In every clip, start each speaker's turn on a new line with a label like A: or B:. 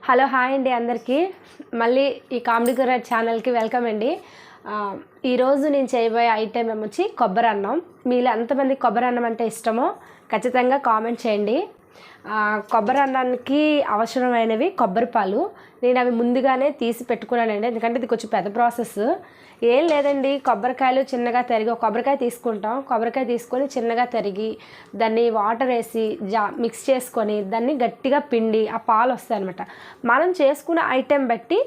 A: Hello hi అండి అందరికీ మళ్ళీ ఈ కామెడీ కుర్రాడ్ ఛానల్కి వెల్కమ్ అండి. ఈరోజు నేను చేయబోయే ఐటెం ఏమొచ్చి కొబ్బరి అన్నం. మీలో ఎంతమంది కొబ్బరి అన్నం అంటే ఇష్టమో ఖచ్చితంగా కామెంట్ చేయండి. కొబ్బరి అన్నానికి అవసరమైనవి కొబ్బరి పాలు నేను అవి ముందుగానే తీసి పెట్టుకున్నానండి, ఎందుకంటే ఇది కొంచెం పెద్ద ప్రాసెస్. ఏం లేదండి, కొబ్బరికాయలు చిన్నగా తరిగి ఒక కొబ్బరికాయ తీసుకుంటాం. కొబ్బరికాయ తీసుకొని చిన్నగా తరిగి దాన్ని వాటర్ వేసి మిక్స్ చేసుకొని దాన్ని గట్టిగా పిండి ఆ పాలు వస్తాయి అనమాట. మనం చేసుకున్న ఐటెం బట్టి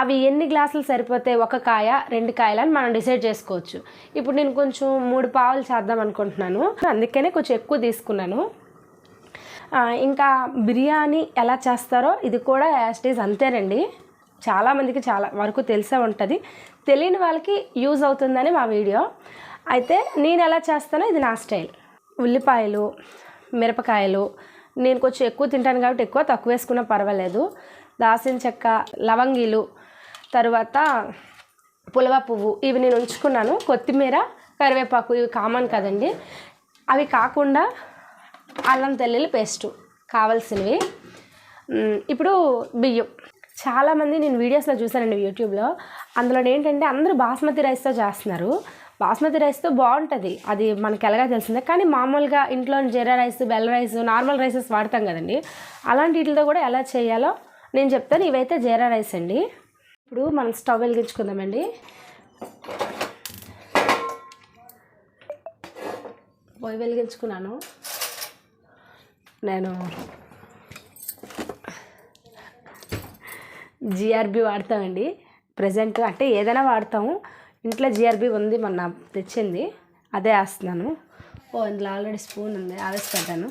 A: అవి ఎన్ని గ్లాసులు సరిపోతాయి, ఒక కాయ 2 కాయలు అని మనం డిసైడ్ చేసుకోవచ్చు. ఇప్పుడు నేను కొంచెం 3 పావులు చేద్దాం అనుకుంటున్నాను, అందుకనే కొంచెం ఎక్కువ తీసుకున్నాను. ఇంకా బిర్యానీ ఎలా చేస్తారో ఇది కూడా యాజ్ ఇట్ ఈజ్ అంతేనండి. చాలామందికి చాలా వరకు తెలిసే ఉంటుంది, తెలియని వాళ్ళకి యూజ్ అవుతుందని మా వీడియో. అయితే నేను ఎలా చేస్తానో ఇది నా స్టైల్. ఉల్లిపాయలు, మిరపకాయలు నేను కొంచెం ఎక్కువ తింటాను కాబట్టి ఎక్కువ తక్కువ వేసుకున్నా పర్వాలేదు. దాల్చిన చెక్క, లవంగీలు, తరువాత పులవ పువ్వు ఇవి నేను ఉంచుకున్నాను. కొత్తిమీర, కరివేపాకు ఇవి కామన్ కదండి. అవి కాకుండా అల్లం తెల్లుల్లి పేస్టు కావాల్సినవి. ఇప్పుడు బియ్యం. చాలామంది నేను వీడియోస్లో చూసానండి యూట్యూబ్లో, అందులో ఏంటంటే అందరూ బాస్మతి రైస్తో చేస్తున్నారు. బాస్మతి రైస్తో బాగుంటుంది, అది మనకి ఎలాగా తెలిసిందే. కానీ మామూలుగా ఇంట్లో జీరా రైస్, బెల్ల రైస్, నార్మల్ రైసెస్ వాడతాం కదండి, అలాంటి వీటితో కూడా ఎలా చేయాలో నేను చెప్తాను. ఇవైతే జీరా రైస్ అండి. ఇప్పుడు మనం స్టవ్ వెలిగించుకుందామండి. పొయ్యి వెలిగించుకున్నాను. నేను జిఆర్బి వాడతామండి ప్రజెంట్, అంటే ఏదైనా వాడతాము. ఇంట్లో జిఆర్బి ఉంది, మొన్న తెచ్చింది, అదే వేస్తున్నాను. ఇందులో ఆల్రెడీ స్పూన్ ఉంది, ఆవేసిపెట్టాను.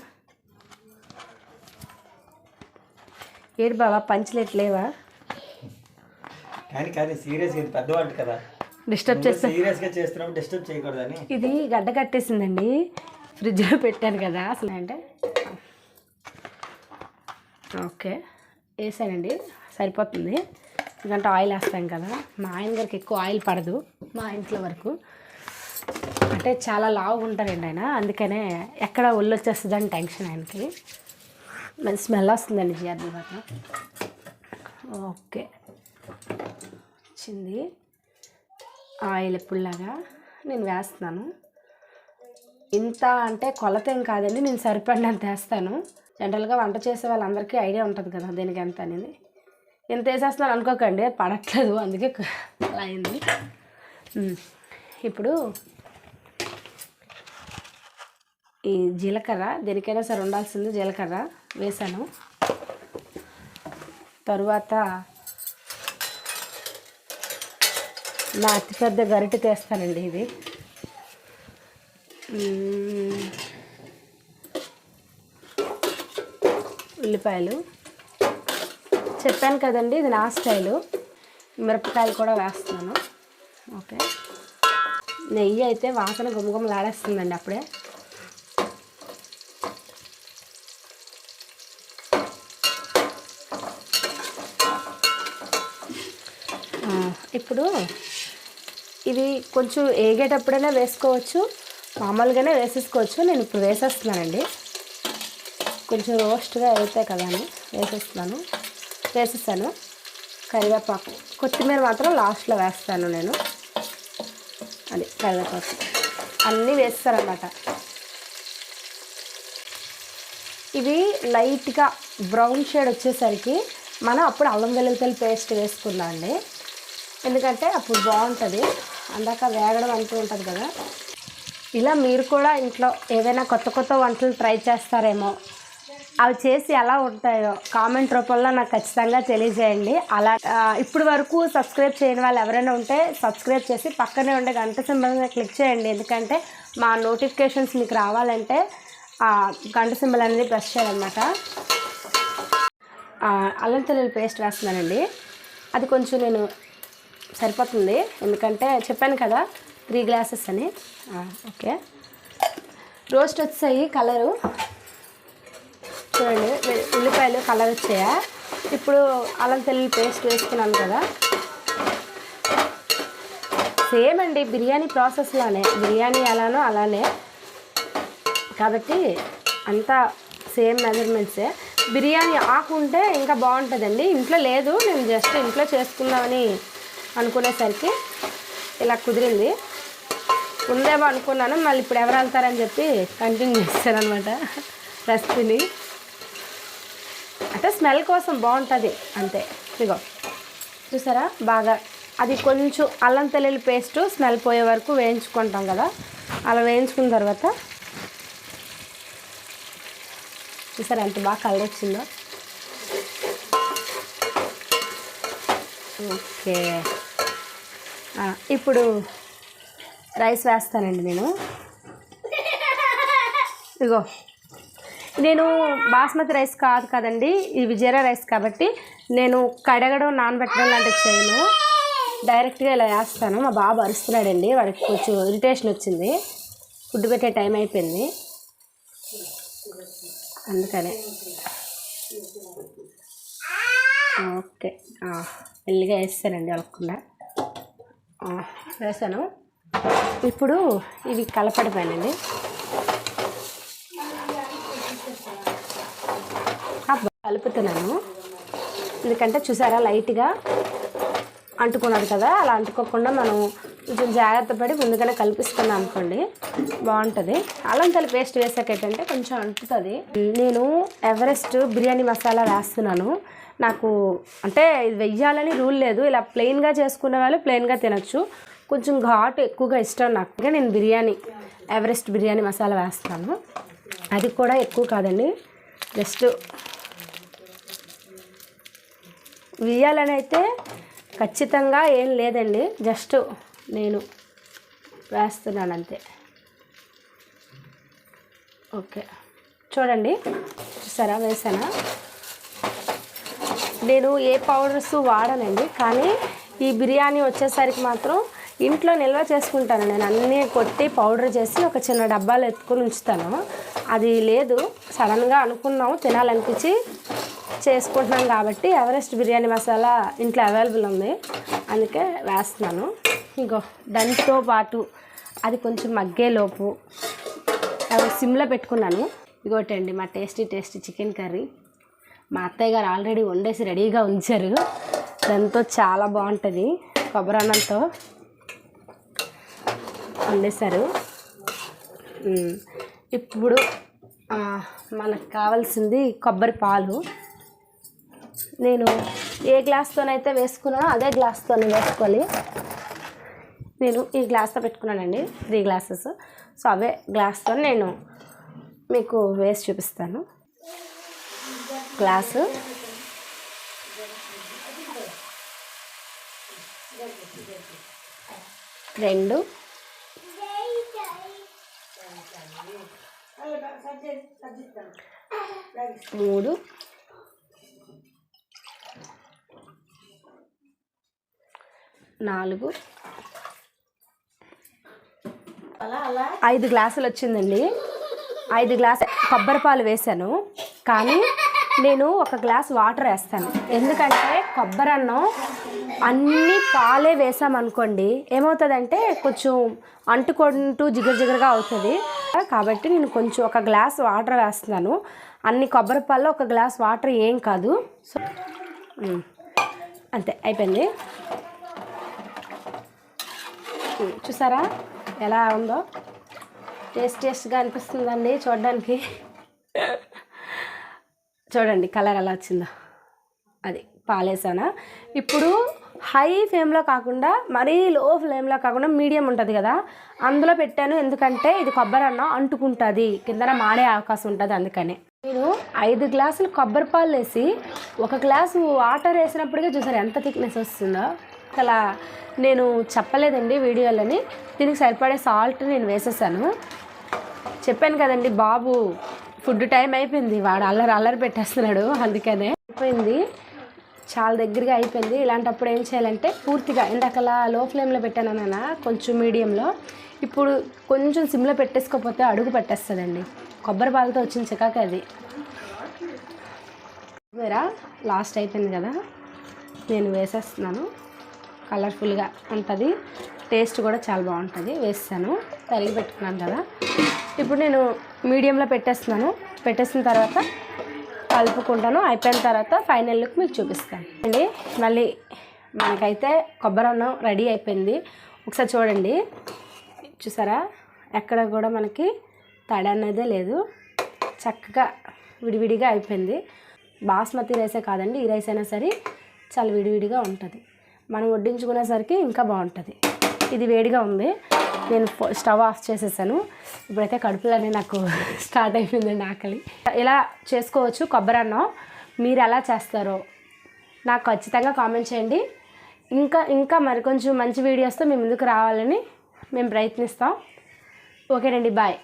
A: ఏడు బాబా పంచలేట్ లేవా?
B: కానీ సీరియస్ పెద్దవాళ్ళు కదా,
A: డిస్టర్బ్ చేస్తా.
B: సీరియస్గా చేస్తున్నాం, డిస్టర్బ్ చేయకూడదని. ఇది
A: గడ్డ కట్టేసిందండి, ఫ్రిడ్జ్లో పెట్టాను కదా అసలు. అంటే ఓకే వేసానండి, సరిపోతుంది. ఎందుకంటే ఆయిల్ వేస్తాం కదా. మా ఆయన గారికి ఎక్కువ ఆయిల్ పడదు, మా ఇంట్లో వరకు. అంటే చాలా లావుగా ఉంటారండి ఆయన, అందుకనే ఎక్కడ ఒళ్ళు వచ్చేస్తుందని టెన్షన్ ఆయనకి. మంచి స్మెల్ వస్తుందండి జిఆర్బి తర్వాత. ఓకే వచ్చింది ఆయిల్. ఎప్పుడులాగా నేను వేస్తున్నాను. ఇంత అంటే కొలత ఏం కాదండి, నేను సరిపడినంత వేస్తాను. జనరల్గా వంట చేసే వాళ్ళందరికీ ఐడియా ఉంటుంది కదా దేనికి ఎంత అనేది. ఎంత వేసేస్తున్నాను అనుకోకండి, పడట్లేదు, అందుకే అలా అయింది. ఇప్పుడు ఈ జీలకర్ర, దేనికైనా సరే ఉండాల్సింది జీలకర్ర వేసాను. తరువాత నా అతిపెద్ద గరిటె తీస్తానండి, ఇది ఉల్లిపాయలు చెప్పాను కదండి, ఇది నా స్టైలు. మిరపకాయలు కూడా వేస్తున్నాను. ఓకే, నెయ్యి అయితే వాసన గుమగుమలాడేస్తుందండి అప్పుడే. ఇప్పుడు ఇవి కొంచెం ఏగేటప్పుడైనా వేసుకోవచ్చు, మామూలుగానే వేసేసుకోవచ్చు. నేను ఇప్పుడు వేసేస్తున్నానండి, కొంచెం రోస్ట్గా అవుతాయి కదా అని వేసేస్తాను. కరివేపాకు, కొత్తిమీర మాత్రం లాస్ట్లో వేస్తాను నేను. అది కరివేపాకు అన్నీ వేస్తారన్నమాట. ఇవి లైట్గా బ్రౌన్ షేడ్ వచ్చేసరికి మనం అప్పుడు అల్లం వెల్లుల్లి పేస్ట్ వేసుకుందాం అండి, ఎందుకంటే అప్పుడు బాగుంటుంది. అందాక వేగడం అంటూ ఉంటుంది కదా. ఇలా మీరు కూడా ఇంట్లో ఏదైనా కొత్త వంటలు ట్రై చేస్తారేమో, అవి చేసి ఎలా ఉంటాయో కామెంట్ రూపంలో నాకు ఖచ్చితంగా తెలియజేయండి. అలా ఇప్పుడు వరకు సబ్స్క్రైబ్ చేయని వాళ్ళు ఎవరైనా ఉంటే సబ్స్క్రైబ్ చేసి పక్కనే ఉండే గంట సింబల్ మీద క్లిక్ చేయండి, ఎందుకంటే మా నోటిఫికేషన్స్ మీకు రావాలంటే గంట సింబల్ అనేది ప్రెస్ చేయాలన్నమాట. అల్లం తెల్లుల్లి పేస్ట్ వేస్తున్నానండి. అది కొంచెం నేను సరిపోతుంది, ఎందుకంటే చెప్పాను కదా 3 గ్లాసెస్ అని. ఓకే, రోస్ట్ వచ్చాయి, కలరు చూడండి, ఉల్లిపాయలు కలర్ వచ్చాయా. ఇప్పుడు అల్లం తెల్లుల్లి పేస్ట్ వేసుకున్నాను కదా, సేమ్ అండి బిర్యానీ ప్రాసెస్లోనే, బిర్యానీ ఎలానో అలానే కాబట్టి అంతా సేమ్ మెజర్మెంట్సే. బిర్యానీ ఆకు ఉంటే ఇంకా బాగుంటుందండి. ఇంట్లో లేదు, నేను జస్ట్ ఇంట్లో చేసుకుందామని అనుకునేసరికి ఇలా కుదిరింది. ఉందేమో అనుకున్నాను, మళ్ళీ ఇప్పుడు ఎవరు వెళ్తారని చెప్పి కంటిన్యూ చేస్తారనమాట రెసిపీని. అంటే స్మెల్ కోసం బాగుంటుంది అంతే. ఇగో చూసారా, బాగా అది కొంచెం అల్లం తెల్లుల్లి పేస్టు స్మెల్ పోయే వరకు వేయించుకుంటాం కదా. అలా వేయించుకున్న తర్వాత చూసారా ఎంత బాగా కలర్ వచ్చిందో. ఓకే, ఇప్పుడు రైస్ వేస్తానండి నేను. ఇగో నేను బాస్మతి రైస్ కాదు కదండి, ఇది జీరా రైస్ కాబట్టి నేను కడగడం నానబెట్టడం లాంటివి చేయను, డైరెక్ట్గా ఇలా వేస్తాను. మా బాబు అరుస్తున్నాడండి, వాడికి కొంచెం ఇరిటేషన్ వచ్చింది, ఫుడ్ పెట్టే టైం అయిపోయింది అందుకనే. ఓకే, మెల్లిగా వేస్తానండి అలకుండా వేసాను. ఇప్పుడు ఇవి కలపడమేనండి. కలుపుతున్నాను ఎందుకంటే చూసారా లైట్గా అంటుకున్నాడు కదా, అలా అంటుకోకుండా మనం కొంచెం జాగ్రత్త పడి ముందుగానే కలిపిస్తున్నాం అనుకోండి బాగుంటుంది. అల్లం తెల్లి పేస్ట్ వేసాక ఏంటంటే కొంచెం అంటుతుంది. నేను ఎవరెస్ట్ బిర్యానీ మసాలా వేస్తున్నాను. నాకు అంటే ఇది వెయ్యాలని రూల్ లేదు, ఇలా ప్లెయిన్గా చేసుకునే వాళ్ళు ప్లెయిన్గా తినచ్చు. కొంచెం ఘాటు ఎక్కువగా ఇష్టం నాకు, నేను బిర్యానీ ఎవరెస్ట్ బిర్యానీ మసాలా వేస్తాను. అది కూడా ఎక్కువ కాదండి, జస్ట్ వేయాలని అయితే ఖచ్చితంగా ఏం లేదండి, జస్ట్ నేను వేస్తున్నాను అంతే. ఓకే చూడండి, చూసారా వేసానా. నేను ఏ పౌడర్స్ వాడనండి, కానీ ఈ బిర్యానీ వచ్చేసరికి మాత్రం ఇంట్లో నిల్వ చేసుకుంటాను. నేను అన్నీ కొట్టి పౌడర్ చేసి ఒక చిన్న డబ్బాలో ఎత్తుకొని ఉంచుతాను. అది లేదు, సడన్గా అనుకున్నాము తినాలనిపించి చేసుకుంటున్నాం కాబట్టి ఎవరెస్ట్ బిర్యానీ మసాలా ఇంట్లో అవైలబుల్ ఉంది, అందుకే వేస్తున్నాను. ఇంకో దాంతో పాటు అది కొంచెం మగ్గేలోపు సిమ్లో పెట్టుకున్నాను. ఇగోటండి మా టేస్టీ చికెన్ కర్రీ. మా అత్తయ్య గారు ఆల్రెడీ వండేసి రెడీగా ఉంచారు, దాంతో చాలా బాగుంటుంది. కొబ్బరి అన్నంతో వండేశారు. ఇప్పుడు మనకు కావాల్సింది కొబ్బరి పాలు. నేను ఏ గ్లాస్తోనైతే వేసుకున్నానో అదే గ్లాస్తోనే వేసుకోవాలి. నేను ఈ గ్లాస్తో పెట్టుకున్నానండి 3 గ్లాసెస్. సో అవే గ్లాస్తో నేను మీకు వేసి చూపిస్తాను. గ్లాసు, రెండు, 3, 4, 5 గ్లాసులు వచ్చిందండి. 5 గ్లాసు కొబ్బరి పాలు వేసాను, కానీ నేను 1 గ్లాస్ వాటర్ వేస్తాను. ఎందుకంటే కొబ్బరి అన్నం అన్ని పాలే వేసామనుకోండి ఏమవుతుందంటే కొంచెం అంటుకుంటూ జిగరగా అవుతుంది. కాబట్టి నేను కొంచెం 1 గ్లాస్ వాటర్ వేస్తున్నాను. అన్ని కొబ్బరి పాలలో 1 గ్లాస్ వాటర్ ఏం కాదు. సో అంతే, అయిపోయింది. చూసారా ఎలా ఉందో, టేస్ట్గా అనిపిస్తుందండి చూడడానికి. చూడండి కలర్ ఎలా వచ్చిందో, అది పాలేసానా. ఇప్పుడు హై ఫ్లేమ్లో కాకుండా మరీ లో ఫ్లేమ్లో కాకుండా మీడియం ఉంటుంది కదా, అందులో పెట్టాను. ఎందుకంటే ఇది కొబ్బరి అన్నం అంటుకుంటుంది, కిందన మాడే అవకాశం ఉంటుంది. అందుకనే నేను 5 గ్లాసులు కొబ్బరి పాలు వేసి 1 గ్లాసు వాటర్ వేసినప్పటికీ చూసారు ఎంత థిక్నెస్ వస్తుందో. అలా నేను చెప్పలేదండి వీడియోలని. దీనికి సరిపడే సాల్ట్ నేను వేసేసాను. చెప్పాను కదండి, బాబు ఫుడ్ టైం అయిపోయింది, వాడు అల్లరి పెట్టేస్తున్నాడు, అందుకనే అయిపోయింది, చాలా దగ్గరగా అయిపోయింది. ఇలాంటప్పుడు ఏం చేయాలంటే పూర్తిగా ఇందాకలా లో ఫ్లేమ్లో పెట్టాను నాన్న, కొంచెం మీడియంలో, ఇప్పుడు కొంచెం సిమ్లో పెట్టేసుకోకపోతే అడుగు పెట్టేస్తుందండి. కొబ్బరి పాలతో వచ్చిన చికాకు అది. వేరా లాస్ట్ అయిపోయింది కదా, నేను వేసేస్తున్నాను. కలర్ఫుల్గా ఉంటుంది, టేస్ట్ కూడా చాలా బాగుంటుంది. వేస్తాను, తరిగి పెట్టుకున్నాను కదా. ఇప్పుడు నేను మీడియంలో పెట్టేస్తున్నాను. పెట్టేసిన తర్వాత కలుపుకుంటాను. అయిపోయిన తర్వాత ఫైనల్ లుక్ మీకు చూపిస్తాను అండి. మళ్ళీ మనకైతే కొబ్బరి అన్నం రెడీ అయిపోయింది. ఒకసారి చూడండి, చూసారా ఎక్కడ కూడా మనకి తడి అనేదే లేదు, చక్కగా విడివిడిగా అయిపోయింది. బాస్మతి రైసే కాదండి, ఈ రైస్ అయినా సరే చాలా విడివిడిగా ఉంటుంది. మనం వడ్డించుకునేసరికి ఇంకా బాగుంటుంది. ఇది వేడిగా ఉంది, నేను స్టవ్ ఆఫ్ చేసేసాను. ఇప్పుడైతే కడుపులోనే నాకు స్టార్ట్ అయిపోయిందండి ఆకలి. ఇలా చేసుకోవచ్చు కొబ్బరి అన్నం. మీరు ఎలా చేస్తారో నాకు ఖచ్చితంగా కామెంట్ చేయండి. ఇంకా మరికొంచెం మంచి వీడియోస్తో మీ ముందుకు రావాలని మేము ప్రయత్నిస్తాం. ఓకేనండి, బాయ్.